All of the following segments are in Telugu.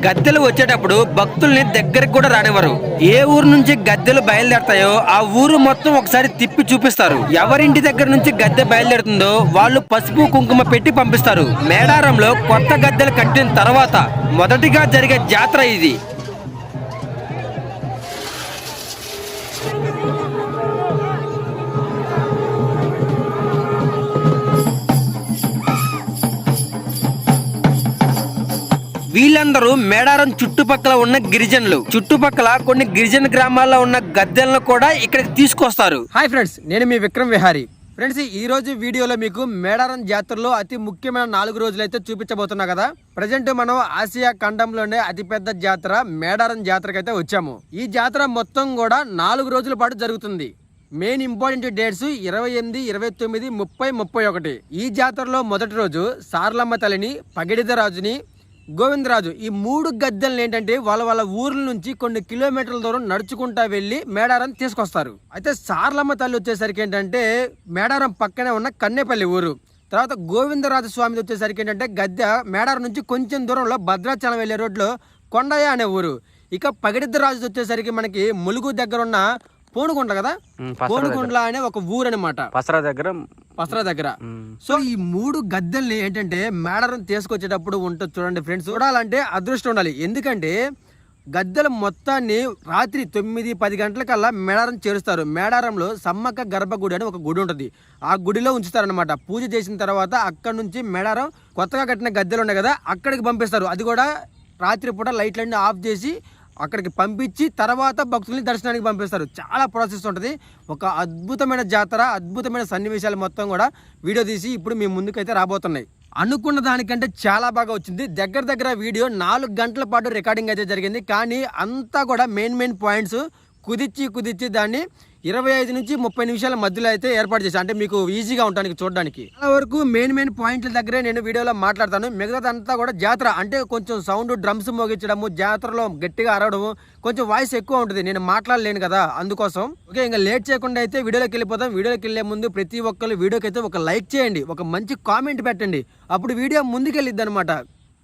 గద్దెలు వచ్చేటప్పుడు భక్తుల్ని దగ్గరికి కూడా రానివ్వరు. ఏ ఊరు నుంచి గద్దెలు బయలుదేరతాయో ఆ ఊరు మొత్తం ఒకసారి తిప్పి చూపిస్తారు. ఎవరింటి దగ్గర నుంచి గద్దె బయలుదేరుతుందో వాళ్ళు పసుపు కుంకుమ పెట్టి పంపిస్తారు. మేడారంలో కొత్త గద్దెలు కట్టిన తర్వాత మొదటిగా జరిగే జాతర ఇది. వీళ్ళందరూ మేడారం చుట్టుపక్కల ఉన్న గిరిజనులు. చుట్టుపక్కల కొన్ని గిరిజన గ్రామాల్లో ఉన్న గద్దెలను కూడా ఇక్కడికి తీసుకొస్తారు. హాయ్ ఫ్రెండ్స్, నేను మీ విక్రమ్ విహారీ. ఫ్రెండ్స్, ఈ రోజు వీడియోలో మీకు మేడారం జాతరలో అతి ముఖ్యమైన 4 రోజులైతే చూపించబోతున్నా కదా. ప్రజెంట్ మనం ఆసియా ఖండంలోనే అతిపెద్ద జాతర మేడారం జాతరకి అయితే వచ్చాము. ఈ జాతర మొత్తం కూడా 4 రోజుల పాటు జరుగుతుంది. Main important dates 28, 29, 30, 31. ఈ జాతరలో మొదటి రోజు సారలమ్మ తల్లిని, పగిడిదరాజుని, గోవిందరాజు ఈ 3 గద్దెలను ఏంటంటే వాళ్ళ ఊర్ల నుంచి కొన్ని కిలోమీటర్ల దూరం నడుచుకుంటా వెళ్ళి మేడారం తీసుకొస్తారు. అయితే సారలమ్మ తల్లి వచ్చేసరికి ఏంటంటే మేడారం పక్కనే ఉన్న కన్నేపల్లి ఊరు. తర్వాత గోవిందరాజు స్వామి వచ్చేసరికి ఏంటంటే గద్దె మేడారం నుంచి కొంచెం దూరంలో భద్రాచలం వెళ్ళే రోడ్లో కొండయ్య అనే ఊరు. ఇక పగిడిద్దరాజు వచ్చేసరికి మనకి ములుగు దగ్గర ఉన్న పోనుగుండ్ల కదా, పోనుగుండ్ల అనే ఒక ఊరు అనమాట, పసరా దగ్గర. సో ఈ 3 గద్దెల్ని ఏంటంటే మేడారం తీసుకొచ్చేటప్పుడు ఉంటుంది చూడండి ఫ్రెండ్స్. చూడాలంటే అదృష్టం ఉండాలి. ఎందుకంటే గద్దెల మొత్తాన్ని రాత్రి 9-10 గంటలకల్లా మేడారం చేరుస్తారు. మేడారంలో సమ్మక్క గర్భగుడి అని ఒక గుడి ఉంటుంది. ఆ గుడిలో ఉంచుతారనమాట. పూజ చేసిన తర్వాత అక్కడ నుంచి మేడారం కొత్తగా కట్టిన గద్దెలు ఉన్నాయి కదా అక్కడికి పంపిస్తారు. అది కూడా రాత్రిపూట లైట్లన్నీ ఆఫ్ చేసి అక్కడికి పంపించి తర్వాత భక్తుల్ని దర్శనానికి పంపిస్తారు. చాలా ప్రాసెస్ ఉంటుంది. ఒక అద్భుతమైన జాతర, అద్భుతమైన సన్నివేశాలు మొత్తం కూడా వీడియో తీసి ఇప్పుడు మీ ముందుకైతే రాబోతున్నాయి. అనుకున్న దానికంటే చాలా బాగా వచ్చింది. దగ్గర వీడియో 4 గంటల పాటు రికార్డింగ్ అయితే జరిగింది. కానీ అంతా కూడా మెయిన్ పాయింట్స్ కుదిర్చి దాన్ని 25 నుంచి 30 నిమిషాల మధ్యలో అయితే ఏర్పాటు చేశాను. అంటే మీకు ఈజీగా ఉండడానికి చూడడానికి. చాలా వరకు మెయిన్ పాయింట్ల దగ్గరే నేను వీడియోలో మాట్లాడతాను. మిగతాదంతా కూడా జాతర అంటే కొంచెం సౌండ్, డ్రమ్స్ మోగించడము, జాతరలో గట్టిగా అరవడము, కొంచెం వాయిస్ ఎక్కువ ఉంటుంది. నేను మాట్లాడలేను కదా, అందుకోసం. ఓకే, ఇంకా లేట్ చేయకుండా అయితే వీడియోలోకి వెళ్ళిపోతాం. వీడియోకి వెళ్ళే ముందు ప్రతి ఒక్కరు వీడియోకి అయితే ఒక లైక్ చేయండి, ఒక మంచి కామెంట్ పెట్టండి. అప్పుడు వీడియో ముందుకెళ్ళిద్ది అనమాట.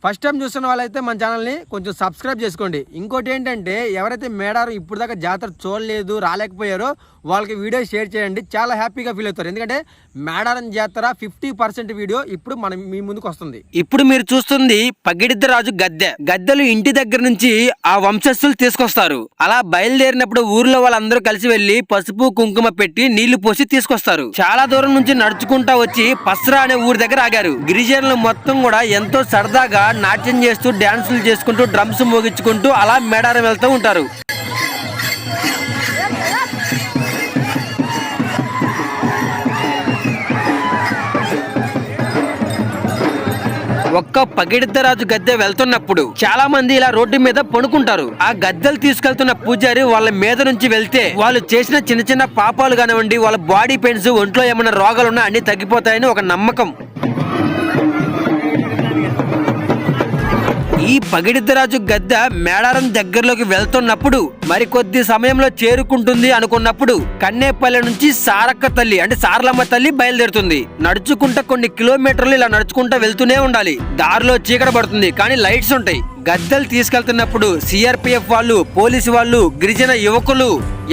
ఫస్ట్ టైం చూస్తున్న వాళ్ళైతే మన ఛానల్ని కొంచెం సబ్స్క్రైబ్ చేసుకోండి. ఇంకోటి ఏంటంటే ఎవరైతే మేడారం ఇప్పుడు దాకా జాతర చూడలేదు, రాలేకపోయారో వాళ్ళకి వీడియో షేర్ చేయండి. చాలా హ్యాపీగా ఫీల్ అవుతారు. ఎందుకంటే మేడారం జాతర 50% వీడియో ఇప్పుడు మనం మీ ముందుకు వస్తుంది. ఇప్పుడు మీరు చూస్తుంది పగిడిద్దరాజు గద్దె. గద్దెలు ఇంటి దగ్గర నుంచి ఆ వంశస్థులు తీసుకొస్తారు. అలా బయలుదేరినప్పుడు ఊర్లో వాళ్ళందరూ కలిసి వెళ్లి పసుపు కుంకుమ పెట్టి నీళ్లు పోసి తీసుకొస్తారు. చాలా దూరం నుంచి నడుచుకుంటా వచ్చి పసరా అనే ఊరి దగ్గర ఆగారు. గిరిజనులు మొత్తం కూడా ఎంతో సరదాగా నాట్యం చేస్తూ, డాన్సులు చేసుకుంటూ, డ్రమ్స్ మోగించుకుంటూ అలా మేడారం వెళ్తూ ఉంటారు. ఒక్క పగిడిద్దరాజు గద్దె వెళ్తున్నప్పుడు చాలా మంది ఇలా రోడ్డు మీద పడుకుంటారు. ఆ గద్దెలు తీసుకెళ్తున్న పూజారి వాళ్ళ మీద నుంచి వెళ్తే వాళ్ళు చేసిన చిన్న పాపాలు కానివ్వండి, వాళ్ళ బాడీ పెయిన్స్, ఒంట్లో ఏమైనా రోగాలున్నా అన్ని తగ్గిపోతాయని ఒక నమ్మకం. ఈ పగిడిద్దరాజు గద్దె మేడారం దగ్గరలోకి వెళ్తున్నప్పుడు మరికొద్ది సమయంలో చేరుకుంటుంది అనుకున్నప్పుడు కన్నేపల్లి నుంచి సారక్క తల్లి అంటే సారలమ్మ తల్లి బయలుదేరుతుంది. నడుచుకుంటా కొన్ని కిలోమీటర్లు ఇలా నడుచుకుంటా వెళ్తూనే ఉండాలి. దారిలో చీకటి పడుతుంది కానీ లైట్స్ ఉంటాయి. గద్దెలు తీసుకెళ్తున్నప్పుడు సిఆర్పిఎఫ్ వాళ్ళు, పోలీసు వాళ్ళు, గిరిజన యువకులు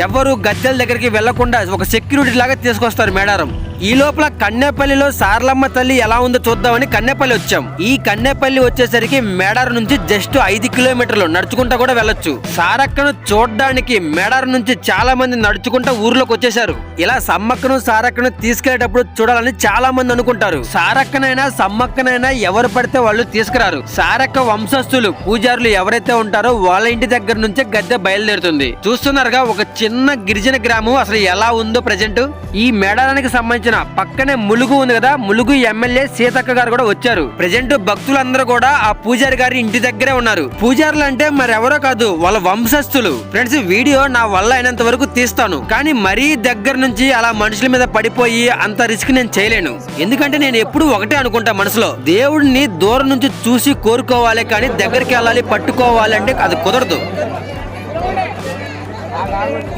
ఎవరు గద్దెల దగ్గరికి వెళ్లకుండా ఒక సెక్యూరిటీ లాగా తీసుకొస్తారు మేడారం. ఈ లోపల కన్నేపల్లిలో సారలమ్మ తల్లి ఎలా ఉందో చూద్దామని కన్నేపల్లి వచ్చాం. ఈ కన్నేపల్లి వచ్చేసరికి మేడారం నుంచి జస్ట్ 5 కిలోమీటర్లు నడుచుకుంటా కూడా వెళ్ళొచ్చు. సారక్కను చూడడానికి మేడారం నుంచి చాలా మంది నడుచుకుంటా ఊర్లోకి వచ్చేసారు. ఇలా సమ్మక్కను సారక్కను తీసుకెళ్లేటప్పుడు చూడాలని చాలా మంది అనుకుంటారు. సారక్కనైనా సమ్మక్కనైనా ఎవరు పడితే వాళ్ళు తీసుకురారు. సారక్క వంశస్థులు, పూజారులు ఎవరైతే ఉంటారో వాళ్ళ ఇంటి దగ్గర నుంచే గద్దె బయలుదేరుతుంది. చూస్తున్నారుగా ఒక చిన్న గిరిజన గ్రామం అసలు ఎలా ఉందో ప్రజెంట్. ఈ మేడారానికి సంబంధించిన పక్కనే ములుగు ఉంది కదా, ములుగు ఎమ్మెల్యే సీతక్క గారు కూడా వచ్చారు. ప్రజెంట్ భక్తులందరూ కూడా ఆ పూజారి గారి ఇంటి దగ్గరే ఉన్నారు. పూజారులు అంటే మరెవరో కాదు, వాళ్ళ వంశస్థులు. ఫ్రెండ్స్, వీడియో నా వల్ల అయినంత వరకు తీస్తాను, కానీ మరీ దగ్గర నుంచి అలా మనుషుల మీద పడిపోయి అంత రిస్క్ నేను చేయలేను. ఎందుకంటే నేను ఎప్పుడు ఒకటే అనుకుంటా మనసులో, దేవుడిని దూరం నుంచి చూసి కోరుకోవాలి కానీ దగ్గరికి వెళ్ళాలి, పట్టుకోవాలి అంటే అది కుదరదు.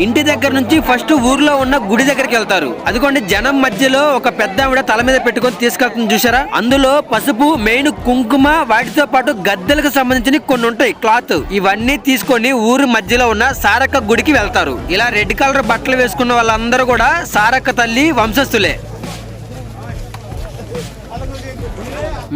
ఇంటి దగ్గర నుంచి ఫస్ట్ ఊర్లో ఉన్న గుడి దగ్గరికి వెళ్తారు. అదిగోండి జనం మధ్యలో ఒక పెద్ద ఆవిడ తల మీద పెట్టుకొని తీసుకెళ్తుంది చూసారా. అందులో పసుపు, మెయిన్ కుంకుమ, వాటితో పాటు గద్దెలకు సంబంధించిన కొన్ని ఉంటాయి క్లాత్. ఇవన్నీ తీసుకొని ఊరు మధ్యలో ఉన్న సారక్క గుడికి వెళ్తారు. ఇలా రెడ్ కలర్ బట్టలు వేసుకున్న వాళ్ళందరూ కూడా సారక్క తల్లి వంశస్థులే.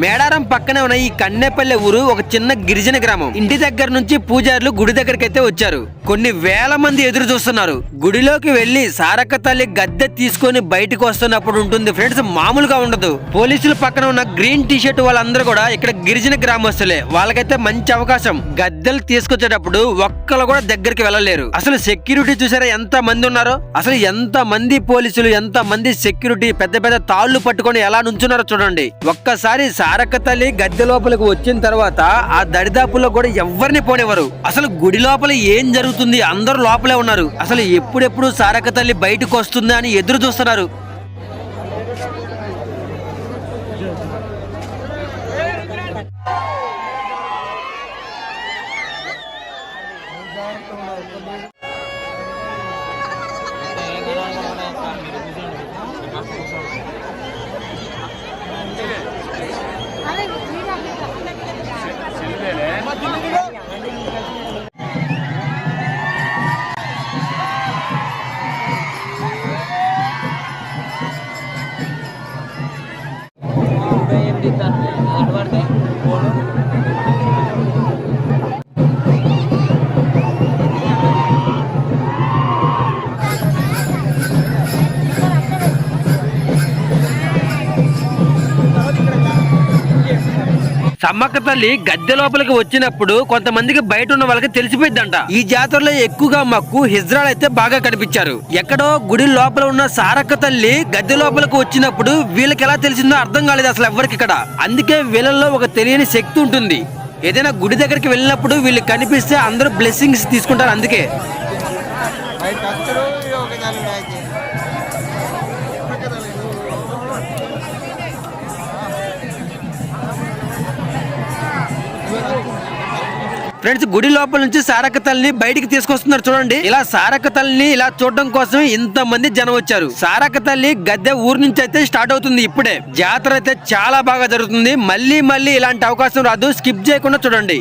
మేడారం పక్కనే ఉన్న ఈ కన్నెపల్లె ఊరు ఒక చిన్న గిరిజన గ్రామం. ఇంటి దగ్గర నుంచి పూజారులు గుడి దగ్గరికి అయితే వచ్చారు. కొన్ని వేల మంది ఎదురు చూస్తున్నారు. గుడిలోకి వెళ్లి సారక్క తల్లి గద్దె తీసుకొని బయటకు వస్తున్నప్పుడు ఉంటుంది ఫ్రెండ్స్, మామూలుగా ఉండదు. పోలీసుల పక్కన ఉన్న గ్రీన్ టీ షర్ట్ వాళ్ళందరూ కూడా ఇక్కడ గిరిజన గ్రామస్తులే. వాళ్ళకైతే మంచి అవకాశం. గద్దెలు తీసుకొచ్చేటప్పుడు ఒక్కరు కూడా దగ్గరికి వెళ్ళలేరు. అసలు సెక్యూరిటీ చూసారా ఎంత మంది ఉన్నారో. అసలు ఎంత మంది పోలీసులు, ఎంత మంది సెక్యూరిటీ పెద్ద పెద్ద తాళ్లు పట్టుకొని ఎలా నుంచున్నారో చూడండి. ఒక్కసారి సారక్క తల్లి గద్దె లోపలికి వచ్చిన తర్వాత ఆ దరిదాపుల్లో కూడా ఎవరిని పోనివ్వరు. అసలు గుడి లోపల ఏం జరుగుతుంది, అందరూ లోపలే ఉన్నారు. అసలు ఎప్పుడెప్పుడు సారక్క తల్లి బయటకు వస్తుందా అని ఎదురు చూస్తున్నారు. సమ్మక్క తల్లి గద్దె లోపలికి వచ్చినప్పుడు కొంతమందికి బయట ఉన్న వాళ్ళకి తెలిసిపోయిందంట. ఈ జాతరలో ఎక్కువగా మాకు హిజ్రాలు అయితే బాగా కనిపించారు. ఎక్కడో గుడి లోపల ఉన్న సారక్క తల్లి గద్దె లోపలికి వచ్చినప్పుడు వీళ్ళకి ఎలా తెలిసిందో అర్థం కాలేదు అసలు ఎవరికి ఇక్కడ. అందుకే వీళ్ళల్లో ఒక తెలియని శక్తి ఉంటుంది. ఏదైనా గుడి దగ్గరికి వెళ్ళినప్పుడు వీళ్ళు కనిపిస్తే అందరూ బ్లెస్సింగ్స్ తీసుకుంటారు. అందుకే ఫ్రెండ్స్, గుడి లోపల నుంచి సారక్క తల్లిని బయటికి తీసుకొస్తున్నారు చూడండి. ఇలా సారక్క తల్లిని ఇలా చూడడం కోసం ఇంత మంది జనం వచ్చారు. సారక్క తల్లి గద్దె ఊరు నుంచి అయితే స్టార్ట్ అవుతుంది. ఇప్పుడే జాతర అయితే చాలా బాగా జరుగుతుంది. మళ్ళీ మళ్ళీ ఇలాంటి అవకాశం రాదు. స్కిప్ చేయకుండా చూడండి.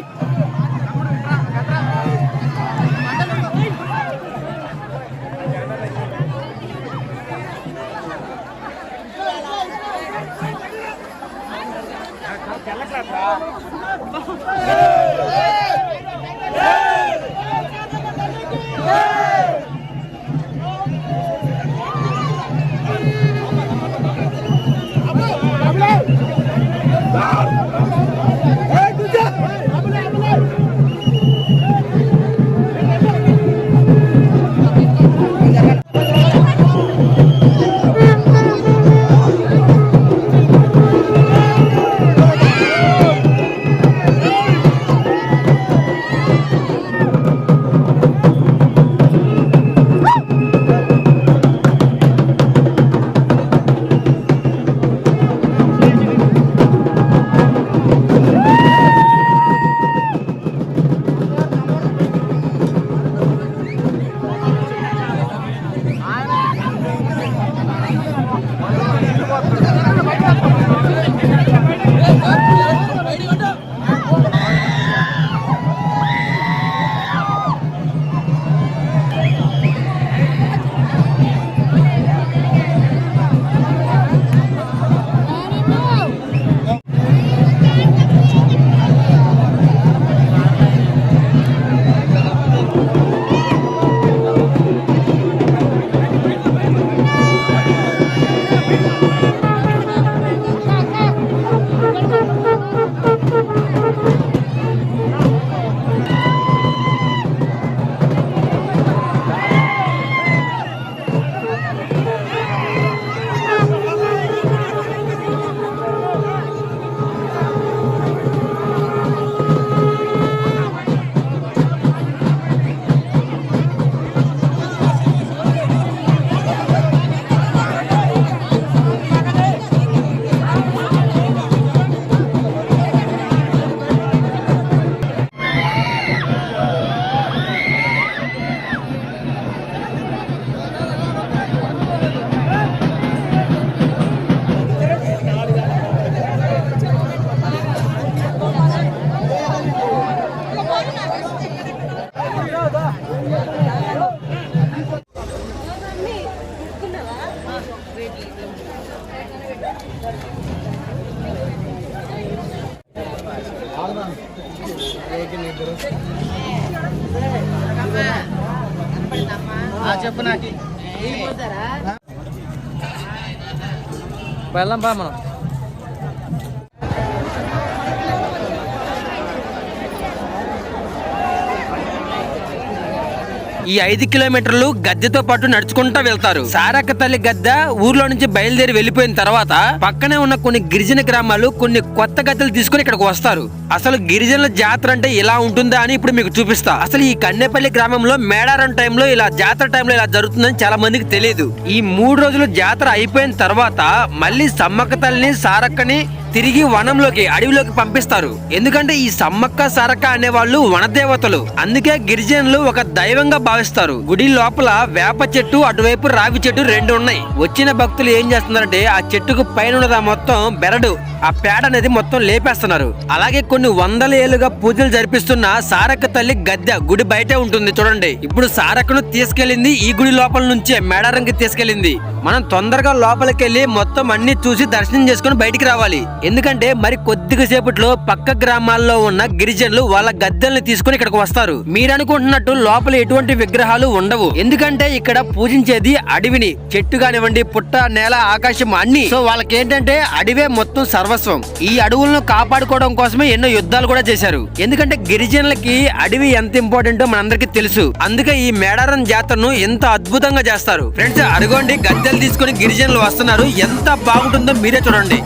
చెప్పు నాకు వెళ్ళం బా మనం. ఈ 5 కిలోమీటర్లు గద్దెతో పాటు నడుచుకుంటా వెళ్తారు. సారక్క తల్లి గద్దె ఊర్లో నుంచి బయలుదేరి వెళ్లిపోయిన తర్వాత పక్కనే ఉన్న కొన్ని గిరిజన గ్రామాలు కొన్ని కొత్త గద్దెలు తీసుకుని ఇక్కడికి వస్తారు. అసలు గిరిజనుల జాతర అంటే ఇలా ఉంటుందా అని ఇప్పుడు మీకు చూపిస్తా. అసలు ఈ కన్నెపల్లి గ్రామంలో మేడారం టైంలో ఇలా జాతర టైంలో ఇలా జరుగుతుందని చాలా మందికి తెలియదు. ఈ 3 రోజులు జాతర అయిపోయిన తర్వాత మళ్ళీ సమ్మక్క తల్లిని సారక్కని తిరిగి వనంలోకి అడవిలోకి పంపిస్తారు. ఎందుకంటే ఈ సమ్మక్క సారక్క అనేవాళ్ళు వనదేవతలు, అందుకే గిరిజనులు ఒక దైవంగా భావిస్తారు. గుడి లోపల వేప చెట్టు, అటువైపు రావి చెట్టు 2 ఉన్నాయి. వచ్చిన భక్తులు ఏం చేస్తున్నారంటే ఆ చెట్టుకు పైన మొత్తం బెరడు, ఆ పేడ అనేది మొత్తం లేపేస్తున్నారు. అలాగే కొన్ని వందల ఏళ్లుగా పూజలు జరిపిస్తున్న సారక్క తల్లి గద్దె గుడి బయటే ఉంటుంది చూడండి. ఇప్పుడు సారక్కను తీసుకెళ్లింది ఈ గుడి లోపల నుంచే మేడారంకి తీసుకెళ్లింది. మనం తొందరగా లోపలికి వెళ్ళి మొత్తం అన్ని చూసి దర్శనం చేసుకుని బయటికి రావాలి. ఎందుకంటే మరి కొద్దిగా సేపట్లో పక్క గ్రామాల్లో ఉన్న గిరిజనులు వాళ్ళ గద్దెల్ని తీసుకుని ఇక్కడికి వస్తారు. మీరు అనుకుంటున్నట్టు లోపల ఎటువంటి విగ్రహాలు ఉండవు. ఎందుకంటే ఇక్కడ పూజించేది అడవిని, చెట్టు కానివ్వండి, పుట్ట, నేల, ఆకాశం అన్ని. సో వాళ్ళకి ఏంటంటే అడవే మొత్తం సర్వస్వం. ఈ అడవులను కాపాడుకోవడం కోసమే ఎన్నో యుద్ధాలు కూడా చేశారు. ఎందుకంటే గిరిజనులకి అడవి ఎంత ఇంపార్టెంటో మనందరికీ తెలుసు. అందుకే ఈ మేడారం జాతరను ఎంత అద్భుతంగా చేస్తారు. ఫ్రెండ్స్ అడగండి, గద్దెలు తీసుకుని గిరిజనులు వస్తున్నారు. ఎంత బాగుంటుందో మీరే చూడండి.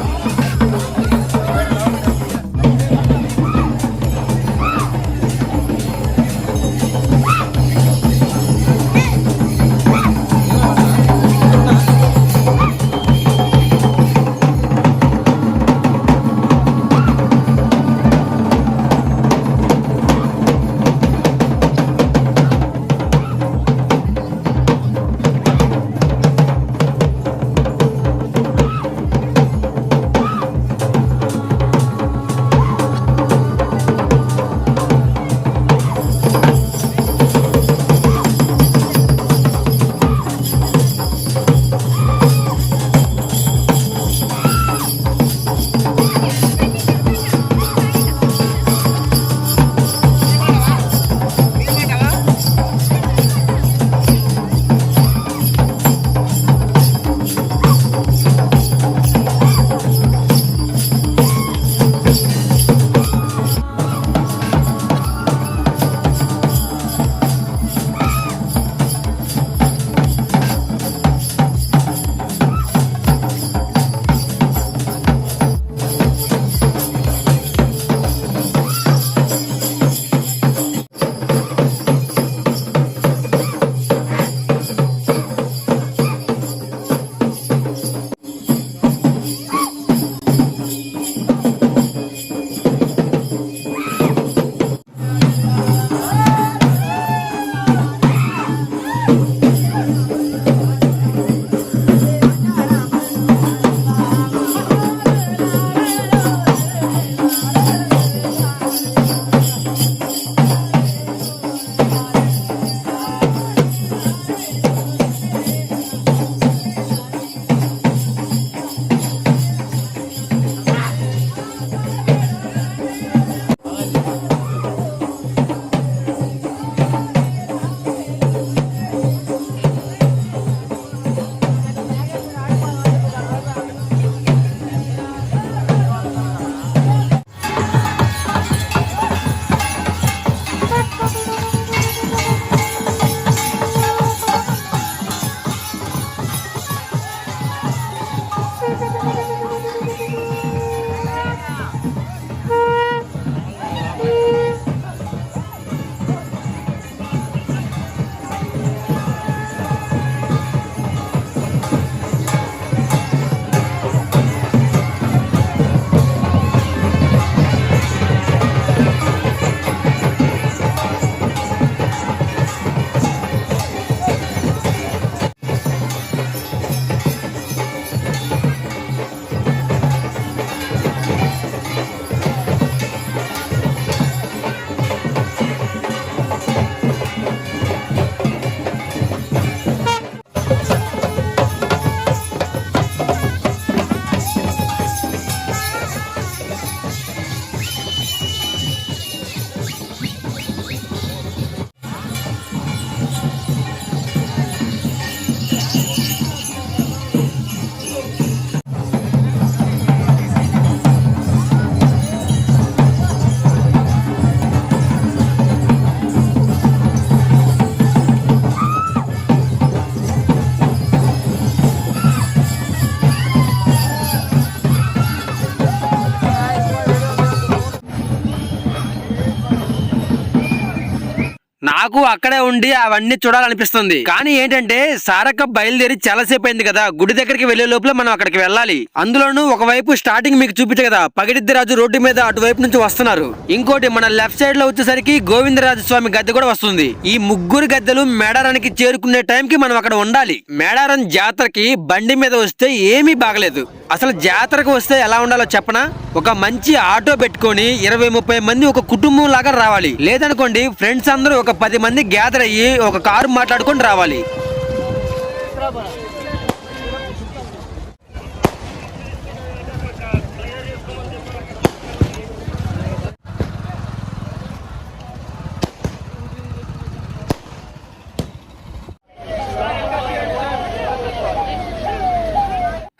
నాకు అక్కడే ఉండి అవన్నీ చూడాలనిపిస్తుంది. కానీ ఏంటంటే సారక్క బయలుదేరి చాలాసేపు అయింది కదా, గుడి దగ్గరికి వెళ్లే లోపల మనం అక్కడికి వెళ్ళాలి. అందులోనూ ఒకవైపు స్టార్టింగ్ మీకు చూపించే కదా పగిడిద్దరాజు రోడ్డు మీద అటువైపు నుంచి వస్తున్నారు. ఇంకోటి మన లెఫ్ట్ సైడ్ లో వచ్చేసరికి గోవిందరాజు స్వామి గద్దె కూడా వస్తుంది. ఈ ముగ్గురు గద్దెలు మేడారానికి చేరుకునే టైంకి మనం అక్కడ ఉండాలి. మేడారం జాతరకి బండి మీద వస్తే ఏమీ బాగలేదు. అసలు జాతరకు వస్తే ఎలా ఉండాలో చెప్పనా? ఒక మంచి ఆటో పెట్టుకొని 20-30 మంది ఒక కుటుంబం లాగా రావాలి. లేదనుకోండి ఫ్రెండ్స్ అందరూ ఒక 10 మంది గ్యాదర్ అయ్యి ఒక కారు మాట్లాడుకొని రావాలి.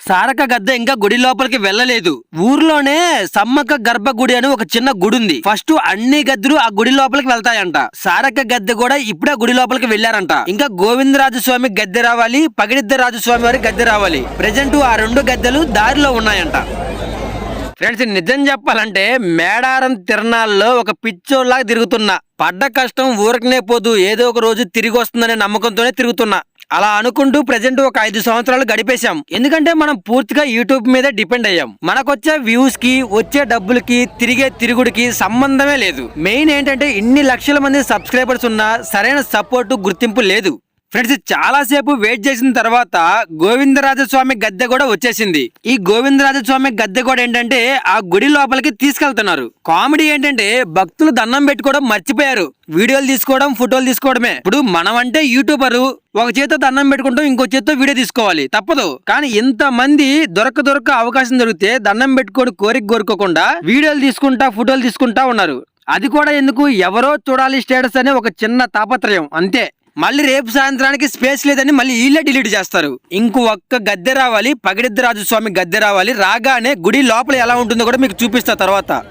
సారక్క గద్దె ఇంకా గుడి లోపలికి వెళ్ళలేదు. ఊర్లోనే సమ్మక్క గర్భగుడి అని ఒక చిన్న గుడి ఉంది. ఫస్ట్ అన్ని గద్దెలు ఆ గుడి లోపలికి వెళ్తాయంట. సారక్క గద్దె కూడా ఇప్పుడే గుడి లోపలికి వెళ్లారంట. ఇంకా గోవిందరాజు స్వామి గద్దె రావాలి, పగిడిద్దరాజు స్వామి వారి గద్దె రావాలి. ప్రెజెంట్ ఆ 2 గద్దెలు దారిలో ఉన్నాయంట. ఫ్రెండ్స్, నిజం చెప్పాలంటే మేడారం తిరణాల్లో ఒక పిచ్చోళ్ళలాగా తిరుగుతున్నా. పడ్డ కష్టం ఊరకనే పోదు, ఏదో ఒక రోజు తిరిగి వస్తుందనే నమ్మకంతోనే తిరుగుతున్నా. అలా అనుకుంటూ ప్రెజెంట్ ఒక 5 సంవత్సరాలు గడిపేశాం. ఎందుకంటే మనం పూర్తిగా యూట్యూబ్ మీద డిపెండ్ అయ్యాం. మనకొచ్చే వ్యూస్ కి, వచ్చే డబ్బులకి, తిరిగే తిరుగుడికి సంబంధమే లేదు. మెయిన్ ఏంటంటే ఇన్ని లక్షల మంది సబ్స్క్రైబర్స్ ఉన్నా సరైన సపోర్టు, గుర్తింపు లేదు. ఫ్రెండ్స్, చాలా సేపు వెయిట్ చేసిన తర్వాత గోవిందరాజస్వామి గద్దె కూడా వచ్చేసింది. ఈ గోవిందరాజస్వామి గద్దె కూడా ఏంటంటే ఆ గుడి లోపలికి తీసుకెళ్తున్నారు. కామెడీ ఏంటంటే భక్తులు దండం పెట్టుకోవడం మర్చిపోయారు. వీడియోలు తీసుకోవడం, ఫోటోలు తీసుకోవడమే. ఇప్పుడు మనం అంటే యూట్యూబరు, ఒక చేత్తో దండం పెట్టుకుంటాం, ఇంకో చేత్తో వీడియో తీసుకోవాలి, తప్పదు. కానీ ఇంత మంది దొరక అవకాశం దొరికితే దండం పెట్టుకొని కోరుకోకుండా వీడియోలు తీసుకుంటా, ఫోటోలు తీసుకుంటా ఉన్నారు. అది కూడా ఎందుకు? ఎవరో చూడాలి స్టేటస్ అనే ఒక చిన్న తాపత్రయం, అంతే. మళ్ళీ రేపు సాయంత్రానికి స్పేస్ లేదని మళ్ళీ వీళ్ళే డిలీట్ చేస్తారు. ఒక్క గద్దె రావాలి, పగిడిద్దరాజు స్వామి గద్దె రావాలి. రాగానే గుడి లోపల ఎలా ఉంటుందో కూడా మీకు చూపిస్తా తర్వాత.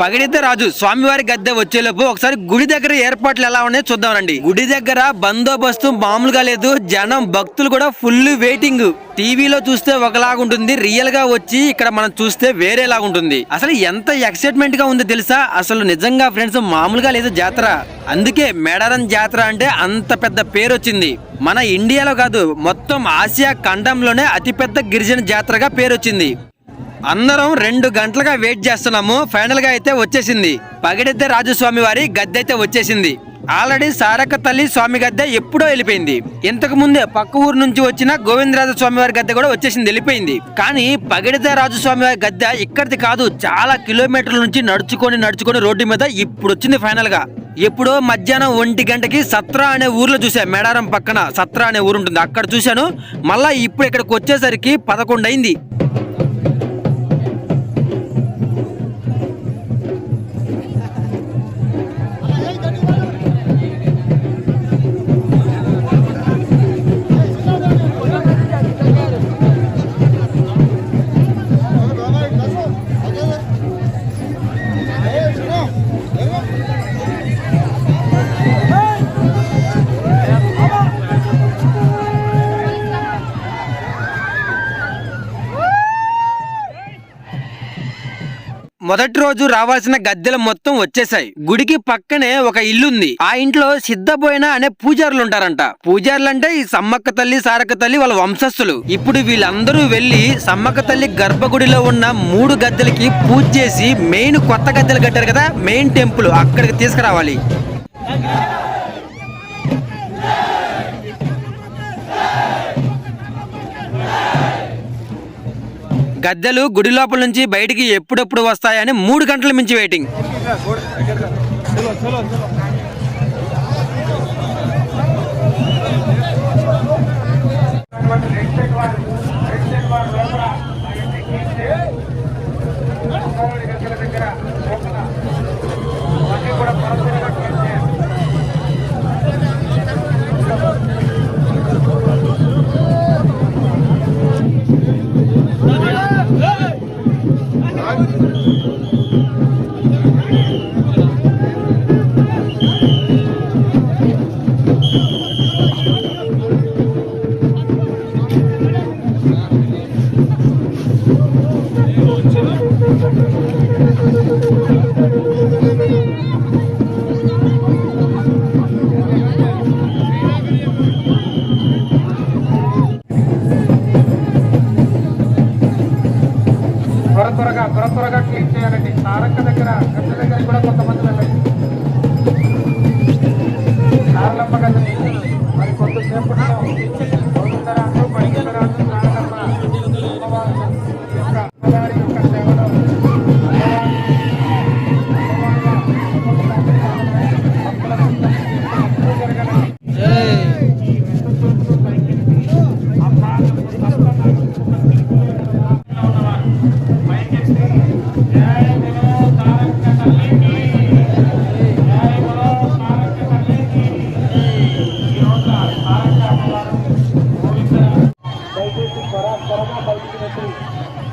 పగిడిద్దరాజు స్వామివారి గద్దె వచ్చేలోపు ఒకసారి గుడి దగ్గర ఏర్పాట్లు ఎలా ఉన్నాయో చూద్దాం రండి. గుడి దగ్గర బందోబస్తు మామూలుగా లేదు. జనం, భక్తులు కూడా ఫుల్ వెయిటింగ్. టీవీలో చూస్తే ఒకలాగుంటుంది, రియల్ గా వచ్చి ఇక్కడ మనం చూస్తే వేరేలాగుంటుంది. అసలు ఎంత ఎక్సైట్మెంట్ గా ఉందో తెలుసా? అసలు నిజంగా ఫ్రెండ్స్ మామూలుగా లేదు జాతర. అందుకే మేడారం జాతర అంటే అంత పెద్ద పేరు వచ్చింది. మన ఇండియాలో కాదు, మొత్తం ఆసియా ఖండంలోనే అతిపెద్ద గిరిజన జాతరగా పేరు వచ్చింది. అందరం 2 గంటలుగా వెయిట్ చేస్తున్నాము. ఫైనల్ గా అయితే వచ్చేసింది. పగిడిద్దరాజు స్వామి వారి గద్దె అయితే వచ్చేసింది. ఆల్రెడీ సారక్క తల్లి స్వామి గద్దె ఎప్పుడో వెళ్ళిపోయింది. ఇంతకు ముందే పక్క ఊరు నుంచి వచ్చిన గోవిందరాజు స్వామి వారి గద్దె కూడా వచ్చేసింది, వెళ్ళిపోయింది. కానీ పగిడిద్దరాజు స్వామి వారి గద్దె ఇక్కడిది కాదు, చాలా కిలోమీటర్ల నుంచి నడుచుకొని రోడ్డు మీద ఇప్పుడు వచ్చింది ఫైనల్ గా. ఎప్పుడో మధ్యాహ్నం 1 గంటకి సత్రా అనే ఊర్లో చూసా. మేడారం పక్కన సత్రా అనే ఊరు ఉంటుంది, అక్కడ చూశాను. మళ్ళా ఇప్పుడు ఇక్కడికి వచ్చేసరికి 11 అయింది. మొదటి రోజు రావాల్సిన గద్దెలు మొత్తం వచ్చేసాయి. గుడికి పక్కనే ఒక ఇల్లుంది. ఆ ఇంట్లో సిద్ధబోయిన అనే పూజారులు ఉంటారంట. పూజారులు అంటే ఈ సమ్మక్క తల్లి, సారక్క తల్లి వాళ్ళ వంశస్థులు. ఇప్పుడు వీళ్ళందరూ వెళ్లి సమ్మక్క తల్లి గర్భగుడిలో ఉన్న 3 గద్దెలకి పూజ చేసి మెయిన్ కొత్త గద్దెలు కట్టారు కదా, మెయిన్ టెంపుల్, అక్కడికి తీసుకురావాలి. గద్దెలు గుడి లోపల నుంచి బయటికి ఎప్పుడెప్పుడు వస్తాయని 3 గంటల మించి వెయిటింగ్. త్వరగా క్లీన్ చేయాలండి. సారక్క దగ్గర గడ్డ దగ్గర కూడా కొంతమంది వెళ్ళండి. సారలమ్మ గడ్డ మరి కొంతసేపు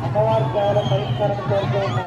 అమ్మవారి సేవల పరిష్కారం కోరుతున్నాం.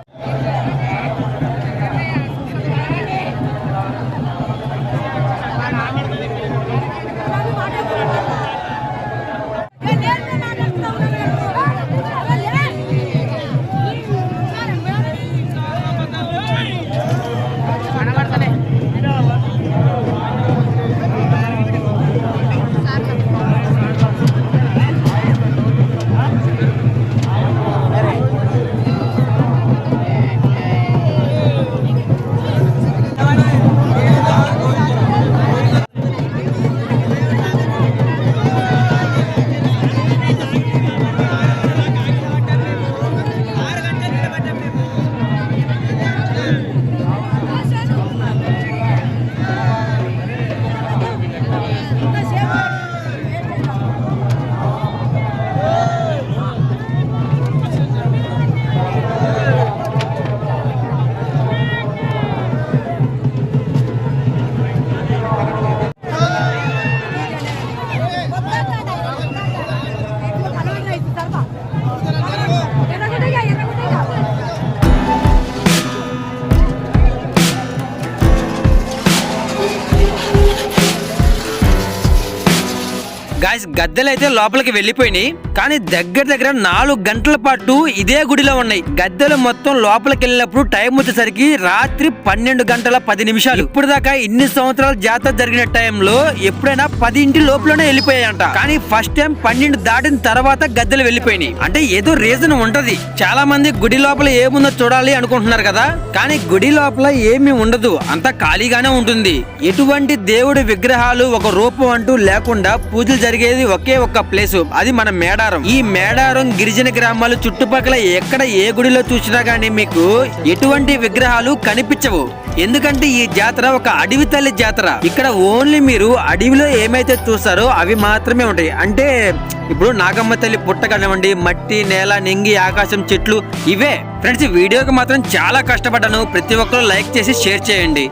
గాయ్స్ గద్దెలు అయితే లోపలికి వెళ్ళిపోయినాయి, కానీ దగ్గర 4 గంటల పాటు ఇదే గుడిలో ఉన్నాయి. గద్దెలు మొత్తం లోపలికి వెళ్ళినప్పుడు టైం వచ్చేసరికి రాత్రి 12 గంటల 10 నిమిషాలు. ఇప్పుడు దాకా ఇన్ని సంవత్సరాల జాతర జరిగిన టైంలో ఎప్పుడైనా 10 లోపలనే వెళ్ళిపోయాయంట, కానీ ఫస్ట్ టైం 12 దాటిన తర్వాత గద్దెలు వెళ్ళిపోయినాయి. అంటే ఏదో రీజన్ ఉంటది. చాలా మంది గుడి లోపల ఏముందో చూడాలి అనుకుంటున్నారు కదా, కానీ గుడి లోపల ఏమీ ఉండదు, అంతా ఖాళీగానే ఉంటుంది. ఎటువంటి దేవుడి విగ్రహాలు ఒక రూపం అంటూ లేకుండా పూజలు జరిగేది ఒకే ఒక్క ప్లేస్, అది మన మేడారం. ఈ మేడారం గిరిజన గ్రామాలు చుట్టుపక్కల ఎక్కడ ఏ గుడిలో చూసినా గానీ మీకు ఎటువంటి విగ్రహాలు కనిపించవు. ఎందుకంటే ఈ జాతర ఒక అడవి తల్లి జాతర. ఇక్కడ ఓన్లీ మీరు అడవిలో ఏమైతే చూస్తారో అవి మాత్రమే ఉంటాయి. అంటే ఇప్పుడు నాగమ్మ తల్లి పుట్ట కానివ్వండి, మట్టి, నేల, నింగి, ఆకాశం, చెట్లు, ఇవే. ఫ్రెండ్స్, ఈ వీడియోకి మాత్రం చాలా కష్టపడ్డాను. ప్రతి ఒక్కరు లైక్ చేసి షేర్ చేయండి.